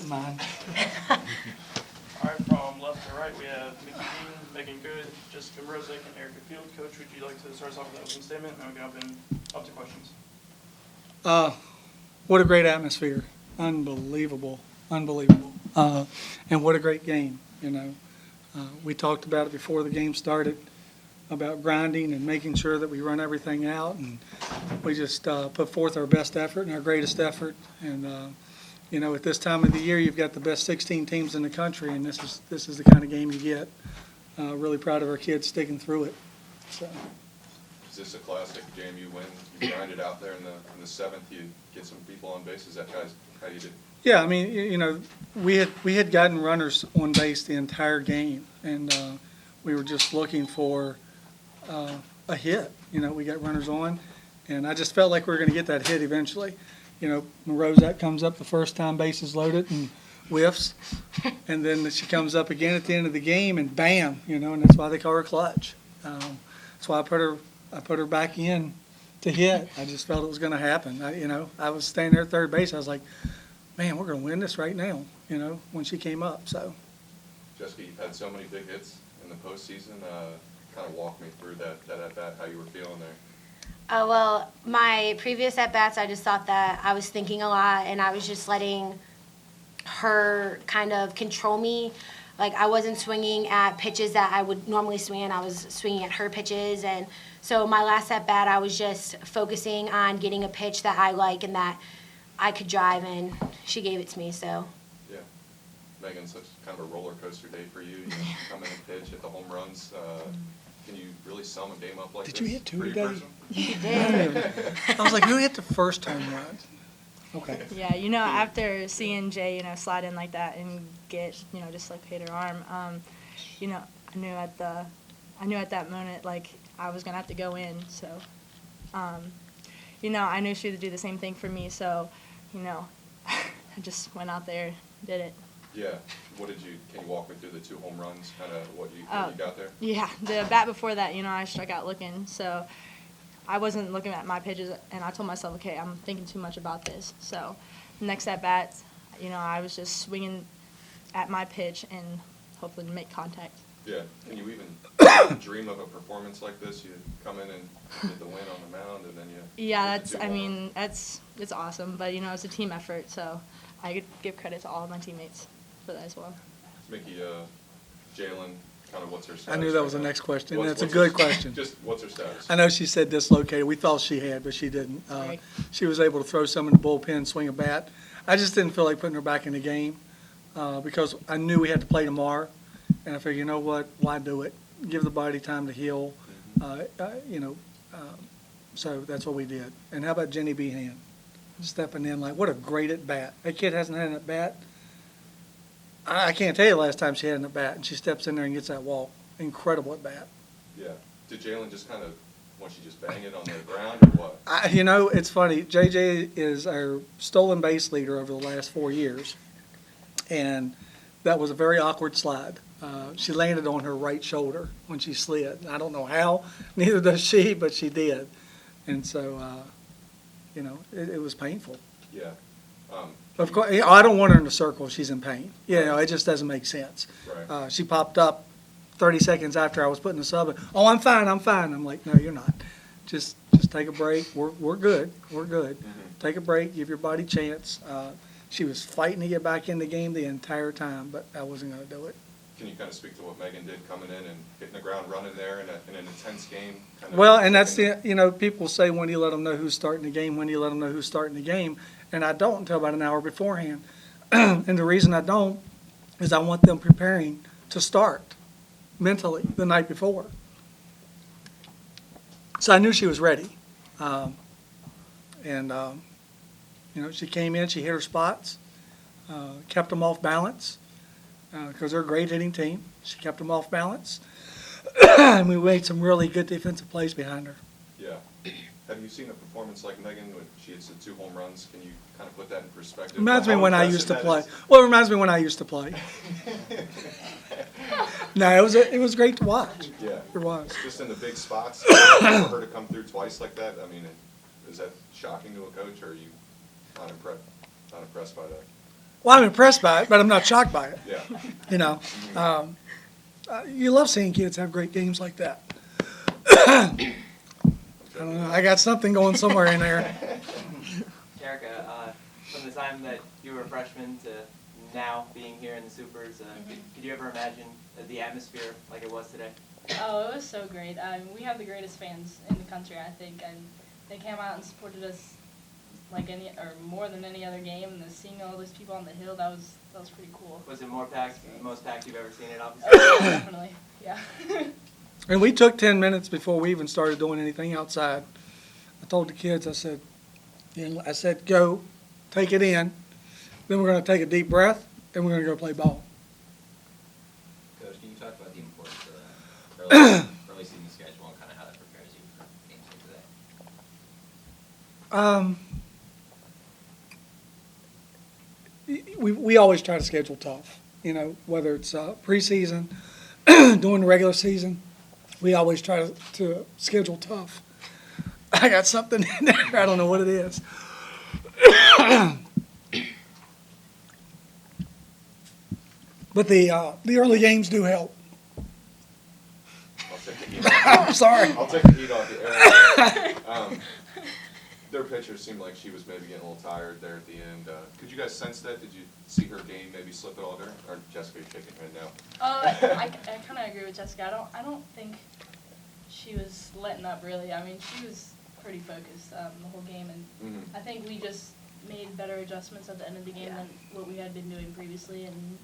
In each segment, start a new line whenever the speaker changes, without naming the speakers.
Mine.
All right, from left to right, we have Mickey Dean, Megan Good, Jessica Mrozek, and Erica Field. Coach, would you like to start us off with an opening statement, and then we can up to questions?
What a great atmosphere. Unbelievable. Unbelievable. And what a great game, you know. We talked about it before the game started, about grinding and making sure that we run everything out, and we just put forth our best effort and our greatest effort. And you know, at this time of the year, you've got the best 16 teams in the country, and this is the kind of game you get. Really proud of our kids sticking through it. So.
Is this a classic JMU win? You grinded out there in the seventh. You get some people on base. Is that how you did?
Yeah, I mean, you know, we had gotten runners on base the entire game, and we were just looking for a hit. You know, we got runners on, and I just felt like we were going to get that hit eventually. You know, Mrozek comes up the first time, bases loaded, and whiffs, and then she comes up again at the end of the game, and bam, you know, and that's why they call her clutch. That's why I put her back in to hit. I just felt it was going to happen. I was standing there at third base. I was like, man, we're going to win this right now, you know, when she came up. So,
Jessica, you've had so many big hits in the postseason. Kind of walk me through that at-bat, how you were feeling there.
Well, my previous at-bats, I just thought that I was thinking a lot, and I was just letting her kind of control me. Like, I wasn't swinging at pitches that I would normally swing at. I was swinging at her pitches. And so my last at-bat, I was just focusing on getting a pitch that I like and that I could drive, and she gave it to me, so.
Yeah. Megan, such kind of a roller coaster day for you. You come in and pitch, hit the home runs. Can you really sum a game up like this?
Did you hit two
Pretty
today?
personal?
You did.
I was like, who hit the first home run? Okay.
Yeah, you know, after seeing Jay, you know, slide in like that and get, you know, dislocate her arm, you know, I knew at that moment, like, I was gonna have to go in. So, you know, I knew she would do the same thing for me. So, you know, I just went out there, did it.
Yeah. Can you walk me through the two home runs, kind of what you got there?
Yeah, the bat before that, you know, I struck out looking. So I wasn't looking at my pitches, and I told myself, okay, I'm thinking too much about this. So next at bat, you know, I was just swinging at my pitch and hopefully make contact.
Yeah. Can you even dream of a performance like this? You come in and get the win on the mound, and then you.
Yeah,
get the two home runs.
it's awesome. But, you know, it's a team effort, so I could give credit to all of my teammates for that as well.
Mickey, Jalen, kind of what's her status?
I knew that was the
right now?
next question.
What's
That's a
her-
good question.
Just what's her status?
I know she said dislocated. We thought she had, but she didn't.
Right.
She was able to throw some in the bullpen, swing a bat. I just didn't feel like putting her back in the game because I knew we had to play tomorrow. And I figured, you know what, why do it? Give the body time to heal, you know. So that's what we did. And how about Jenny Behan? Stepping in like, what a great at-bat. That kid hasn't had an at-bat. I can't tell you the last time she had an at-bat, and she steps in there and gets that walk. Incredible at-bat.
Yeah. Did Jalen just kind of, once she just bang it on the ground or what?
You know, it's funny. JJ is our stolen base leader over the last 4 years, and that was a very awkward slide. She landed on her right shoulder when she slid. I don't know how, neither does she, but she did. And so, you know, it was painful.
Yeah.
Of course, I don't want her in a circle if she's in pain. You know, it just doesn't make sense.
Right.
She popped up 30 seconds after I was putting the sub in. Oh, I'm fine. I'm like, no, you're not. Just take a break. We're good. We're good.
Mm-hmm.
Take a break. Give your body a chance. She was fighting to get back in the game the entire time, but I wasn't going to do it.
Can you kind of speak to what Megan did coming in and hitting the ground running there in an intense game?
Well, and that's the, you know, people say, when do you let them know who's starting the game? When do you let them know who's starting the game? And I don't until about an hour beforehand. And the reason I don't is I want them preparing to start mentally the night before. So I knew she was ready. You know, she came in, she hit her spots, kept them off balance, because they're a great hitting team. She kept them off balance. And we made some really good defensive plays behind her.
Yeah. Have you seen a performance like Megan when she hits the two home runs? Can you kind of put that in perspective?
Reminds me
How
when I
impressive
used to
that
play.
is?
Well, it reminds me when I used to play. No, it was great to watch.
Yeah.
It was.
Just in the big spots, for her to come through twice like that, I mean, is that shocking to a coach, or are you not impressed by that?
Well, I'm impressed by it, but I'm not shocked by it,
Yeah.
you know? You love seeing kids have great games like that. I don't know, I got something going somewhere in there.
Erica, from the time that you were a freshman to now being here in the Supers, could you ever imagine the atmosphere like it was today?
Oh, it was so great. We have the greatest fans in the country, I think, and they came out and supported us like more than any other game. And seeing all those people on the hill, that was pretty cool.
Was it more packed, the most packed you've ever seen it, obviously?
Definitely, yeah.
And we took 10 minutes before we even started doing anything outside. I told the kids, I said, go, take it in, then we're gonna take a deep breath, and we're gonna go play ball.
Coach, can you talk about the importance of that early season schedule and kind of how that prepares you for games like today?
We always try to schedule tough, you know, whether it's preseason, during the regular season, we always try to schedule tough. I got something in there, I don't know what it is. But the early games do help.
I'll take the heat off.
I'm sorry.
I'll take the heat off you, Eric. Their pitcher seemed like she was maybe getting a little tired there at the end. Could you guys sense that? Did you see her game maybe slip at all there? Or Jessica, you're shaking your head now.
I kind of agree with Jessica. I don't think she was letting up really. I mean, she was pretty focused the whole game, and
Mhm.
I think we just made better adjustments at the end of the game than what we had been doing previously, and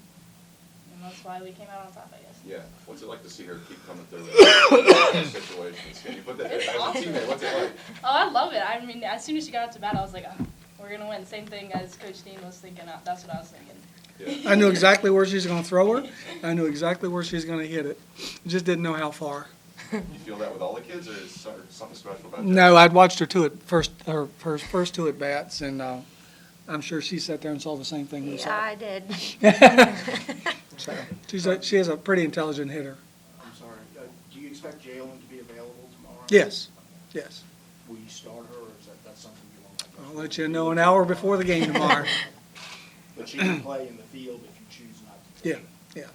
that's why we came out on top, I guess.
Yeah. What's it like to see her keep coming through those situations? Can you put that
It's
as a
awesome.
teammate? What's it like?
Oh, I love it. I mean, as soon as she got out to bat, I was like, oh, we're going to win. Same thing as Coach Dean was thinking. That's what I was thinking.
Yeah.
I knew exactly where she's gonna throw her, I knew exactly where she's gonna hit it, just didn't know how far.
You feel that with all the kids, or is there something special about
No, I'd watched her first two at bats, and I'm sure she sat there and saw the same thing we
Yeah,
saw.
I did.
So she is a pretty intelligent hitter.
I'm sorry, do you expect Jalen to be available tomorrow?
Yes, yes.
Will you start her, or is that's something you won't?
I'll let you know an hour before the game tomorrow.
But she can play in the field if you choose not to.
Yeah,
take
yeah.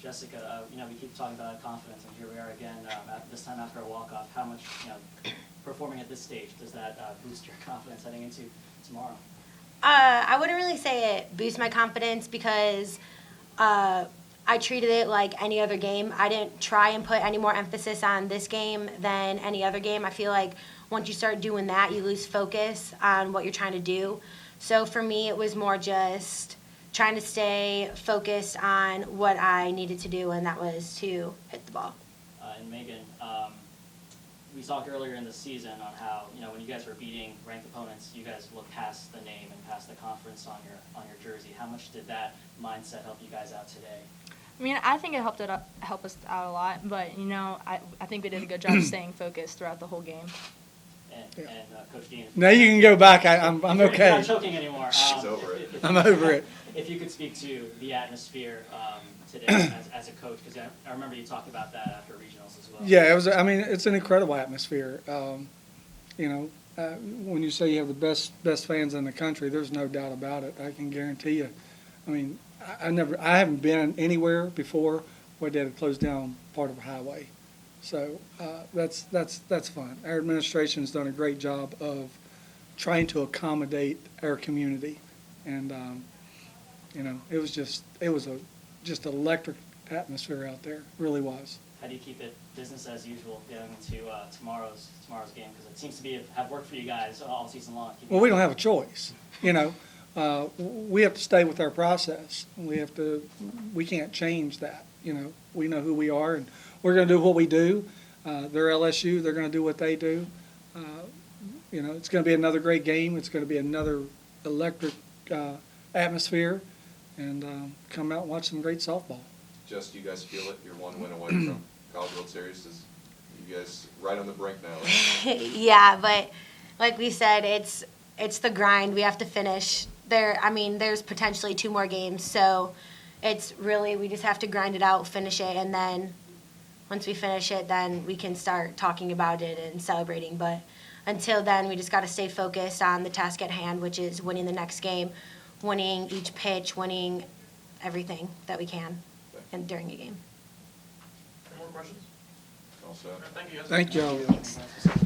Jessica, we keep talking about confidence, and here we are again, this time after a walk-off. How much, performing at this stage, does that boost your confidence heading into tomorrow?
I wouldn't really say it boosts my confidence because I treated it like any other game. I didn't try and put any more emphasis on this game than any other game. I feel like once you start doing that, you lose focus on what you're trying to do. So for me, it was more just trying to stay focused on what I needed to do, and that was to hit the ball.
And Megan, we talked earlier in the season on how, when you guys were beating ranked opponents, you guys looked past the name and past the conference on your jersey. How much did that mindset help you guys out today?
I mean, I think it helped us out a lot, but I think we did a good job staying focused throughout the whole game.
And Coach Dean,
Now you can go back, I'm
if you're
okay.
not choking anymore.
She's over it.
I'm over it.
If you could speak to the atmosphere today as a coach, because I remember you talked about that after regionals as well.
Yeah, it's an incredible atmosphere. When you say you have the best fans in the country, there's no doubt about it. I can guarantee you. I mean, I haven't been anywhere before where they had closed down part of a highway. So that's fun. Our administration's done a great job of trying to accommodate our community, and it was just electric atmosphere out there. It really was.
How do you keep it business as usual going into tomorrow's game? Because it seems to have worked for you guys all season long.
Well, we don't have a choice. We have to stay with our process. We can't change that. We know who we are, and we're going to do what we do. They're LSU. They're going to do what they do. It's going to be another great game. It's going to be another electric atmosphere, and come out and watch some great softball.
Just you guys feel it? You're one win away from College World Series. You guys right on the brink now.
Yeah, but like we said, it's the grind. We have to finish. There's potentially 2 more games, so it's really, we just have to grind it out, finish it, and then once we finish it, then we can start talking about it and celebrating. But until then, we just got to stay focused on the task at hand, which is winning the next game. winning each pitch, winning everything that we can and during a game.
Any more questions?
Also.
All right, thank you guys.
Thank you.
Thanks.